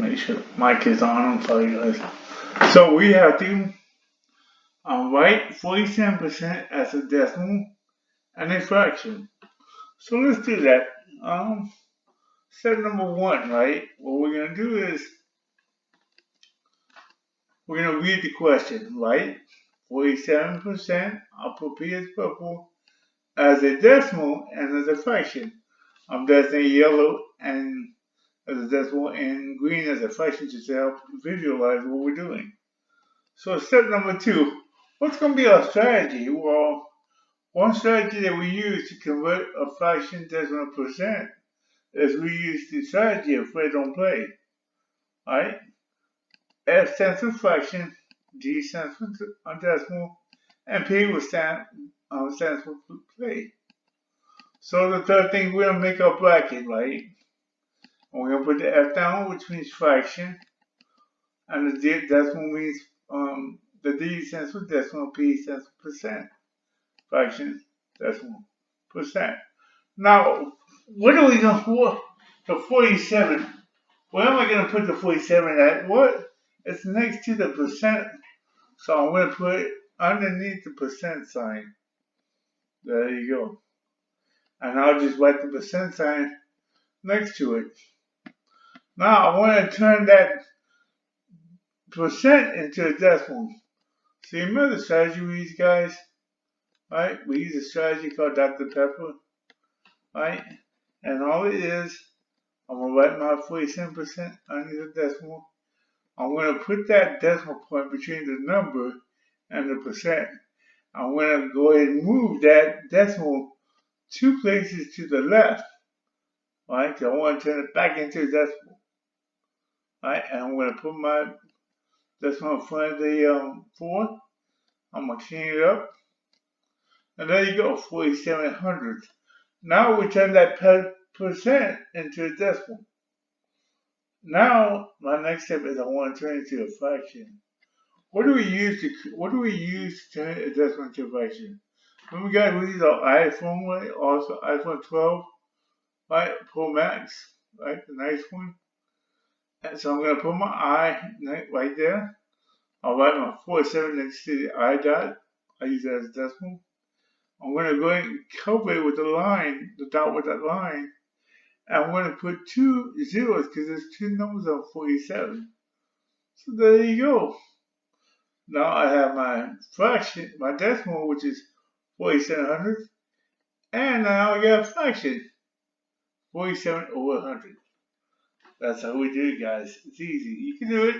make sure mic is on. I'm sorry, guys. So we have to write 47% as a decimal and a fraction. So let's do that. Step number one, right? What we're gonna do is we're gonna read the question, right? 47%. I'll put P as purple as a decimal and as a fraction. I'm designating yellow and as a decimal and green as a fraction just to help visualize what we're doing. So step number two, what's going to be our strategy? Well, one strategy that we use to convert a fraction decimal percent is we use the strategy of play don't play. Right? F stands for fraction, D stands for decimal, and P will stands for play. So the third thing, we're going to make our bracket, right? And we're going to put the F down, which means fraction, and the decimal means the D stands for decimal, P stands for percent. Fraction, decimal, percent. Now, what are we going for? The 47. Where am I going to put the 47 at? What? It's next to the percent. So I'm going to put it underneath the percent sign. There you go. And I'll just write the percent sign next to it. Now I want to turn that percent into a decimal. So you remember the strategy we use, guys? Right? We use a strategy called Dr. Pepper. Right? And all it is, I'm going to write my 47% under the decimal. I'm going to put that decimal point between the number and the percent. I'm going to go ahead and move that decimal 2 places to the left. Right? So I want to turn it back into a decimal. Right? And I'm going to put my decimal in front of the 4. I'm going to clean it up. And there you go, 47 hundredths. Now we turn that percent into a decimal. Now my next step is I want to turn it into a fraction. What do we use to turn a decimal into a fraction? Remember, guys, we use our iPhone, right? Also iPhone 12, right? Pro Max, right? The nice one. And so I'm gonna put my I right there. I'll write my 47 next to the I dot. I use that as a decimal. I'm going to go ahead and cover it with a line, the dot with that line. And I'm going to put 2 zeros because there's 2 numbers on 47. So there you go. Now I have my fraction, my decimal, which is 47 hundredths. And now I got a fraction, 47 over 100. That's how we do it, guys. It's easy. You can do it.